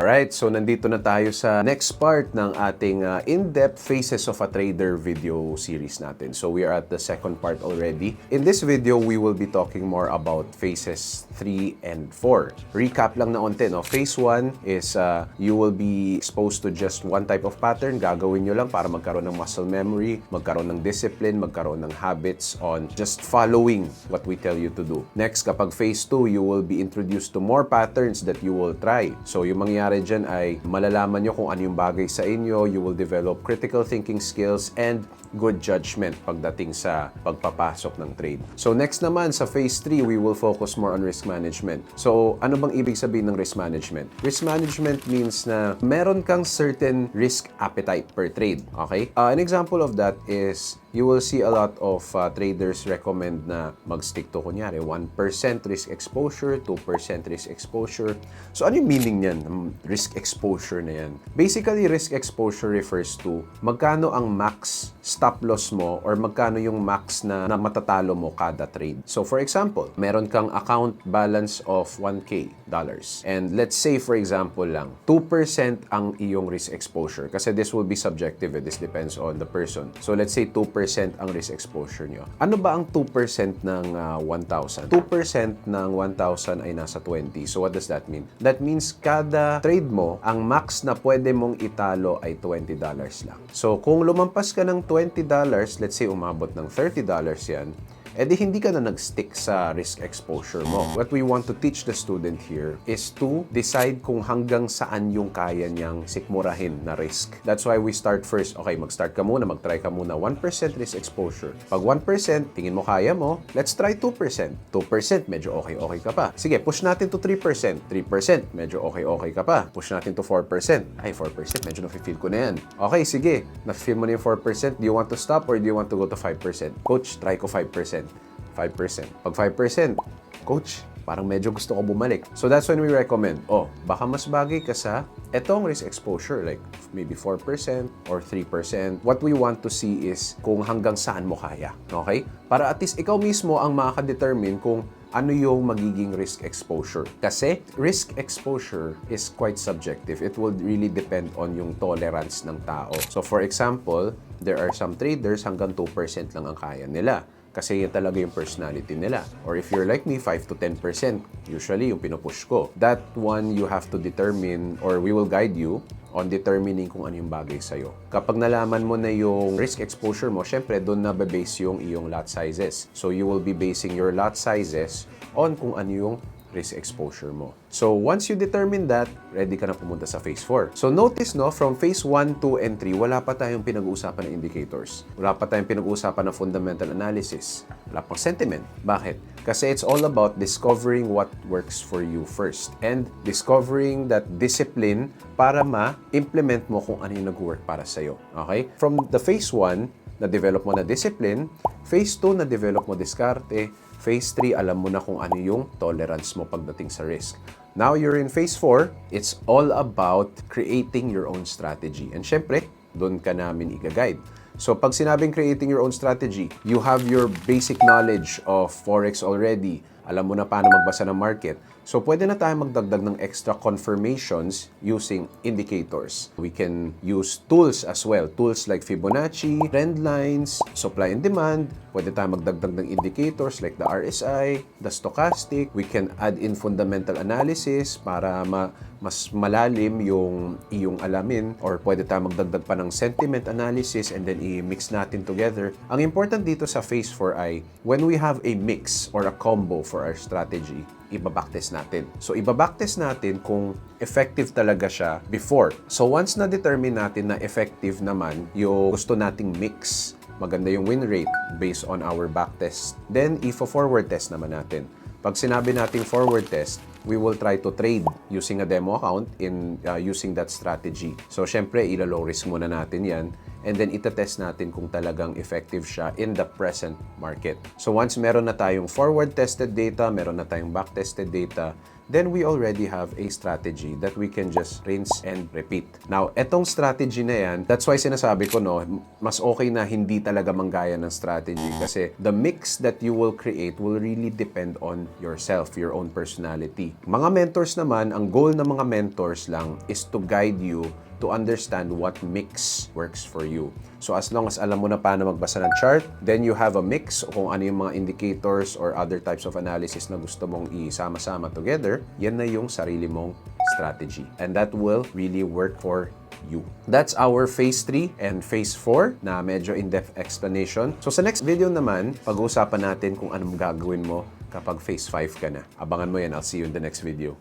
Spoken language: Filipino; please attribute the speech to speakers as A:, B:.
A: Alright, so nandito na tayo sa next part ng ating in-depth Phases of a Trader video series natin. So we are at the second part already. In this video, we will be talking more about phases 3 and 4. Recap lang na onte, no? Phase 1 is you will be exposed to just one type of pattern. Gagawin nyo lang para magkaroon ng muscle memory, magkaroon ng discipline, magkaroon ng habits on just following what we tell you to do. Next, kapag phase 2, you will be introduced to more patterns that you will try. So yung mangyayari dyan ay malalaman nyo kung ano yung bagay sa inyo, you will develop critical thinking skills and good judgment pagdating sa pagpapasok ng trade. So next naman sa phase 3, we will focus more on risk management. So ano bang ibig sabihin ng risk management? Risk management means na meron kang certain risk appetite per trade. Okay? An example of that is you will see a lot of traders recommend na mag-stick to kunyari 1% risk exposure, 2% risk exposure. So ano yung meaning niyan? Risk exposure na yan. Basically, risk exposure refers to magkano ang max stop loss mo or magkano yung max na matatalo mo kada trade. So for example, meron kang account balance of $1K. And let's say for example lang, 2% ang iyong risk exposure kasi this will be subjective. This depends on the person. So let's say 2% ang risk exposure nyo. Ano ba ang 2% ng 1,000? 2% ng 1,000 ay nasa 20. So what does that mean? That means kada trade mo, ang max na pwede mong italo ay $20 lang. So kung lumampas ka ng $20, let's say umabot ng $30 yan, edi hindi ka na nag-stick sa risk exposure mo. What we want to teach the student here is to decide kung hanggang saan yung kaya niyang sikmurahin na risk. That's why we start first. Okay, mag-start ka muna, mag-try ka muna 1% risk exposure. Pag 1%, tingin mo kaya mo, let's try 2%. 2%, medyo okay ka pa. Sige, push natin to 3%. 3%, medyo okay ka pa. Push natin to 4%. Ay, 4%, medyo na-feel ko na yan. Okay, sige, na-feel mo na yung 4%. Do you want to stop or do you want to go to 5%? Coach, try ko 5%. 5%. Pag 5%, coach, parang medyo gusto ko bumalik. So that's when we recommend, baka mas bagay ka sa etong risk exposure, like maybe 4% or 3%. What we want to see is kung hanggang saan mo kaya. Okay? Para at least ikaw mismo ang makaka-determine kung ano yung magiging risk exposure. Kasi risk exposure is quite subjective. It will really depend on yung tolerance ng tao. So for example, there are some traders hanggang 2% lang ang kaya nila. Kasi yan talaga yung personality nila. Or if you're like me, 5 to 10%, usually yung pinupush ko. That one you have to determine or we will guide you on determining kung ano yung bagay sa'yo. Kapag nalaman mo na yung risk exposure mo, syempre doon na base yung iyong lot sizes. So you will be basing your lot sizes on kung ano yung risk exposure mo. So once you determine that, ready ka na pumunta sa phase 4. So notice no, from phase 1, 2, and 3, wala pa tayong pinag-uusapan ng indicators. Wala pa tayong pinag-uusapan ng fundamental analysis. Wala pang sentiment. Bakit? Kasi it's all about discovering what works for you first and discovering that discipline para ma-implement mo kung ano yung nag-work para sa'yo. Okay? From the phase 1, na-develop mo na discipline, phase 2, na-develop mo diskarte, phase 3, alam mo na kung ano yung tolerance mo pagdating sa risk. Now, you're in phase 4, it's all about creating your own strategy. And syempre, doon ka namin i-guide. So, pag sinabing creating your own strategy, you have your basic knowledge of Forex already. Alam mo na paano magbasa ng market. So, pwede na tayo magdagdag ng extra confirmations using indicators. We can use tools as well. Tools like Fibonacci, trend lines, supply and demand. Pwede tayo magdagdag ng indicators like the RSI, the stochastic. We can add in fundamental analysis para mas malalim yung iyong alamin, or pwede tayo magdagdag pa ng sentiment analysis and then i-mix natin together. Ang important dito sa phase 4 ay when we have a mix or a combo for our strategy, ibabacktest natin. So, ibabacktest natin kung effective talaga siya before. So, once na-determine natin na effective naman yung gusto nating mix, maganda yung win rate based on our backtest, then ifo-forward test naman natin. Pag sinabi nating forward test, we will try to trade using a demo account in using that strategy. So, syempre, ila-low risk muna natin yan. And then, itatest natin kung talagang effective siya in the present market. So, once meron na tayong forward-tested data, meron na tayong back-tested data, then we already have a strategy that we can just rinse and repeat. Now, etong strategy na yan, that's why sinasabi ko, no, mas okay na hindi talaga manggaya ng strategy kasi the mix that you will create will really depend on yourself, your own personality. Mga mentors naman, ang goal ng mga mentors lang is to guide you to understand what mix works for you. So as long as alam mo na paano magbasa ng chart, then you have a mix kung ano yung mga indicators or other types of analysis na gusto mong isama-sama together, yan na yung sarili mong strategy. And that will really work for you. That's our phase 3 and phase 4 na medyo in-depth explanation. So sa next video naman, pag-uusapan natin kung anong gagawin mo kapag phase 5 ka na. Abangan mo yan. I'll see you in the next video.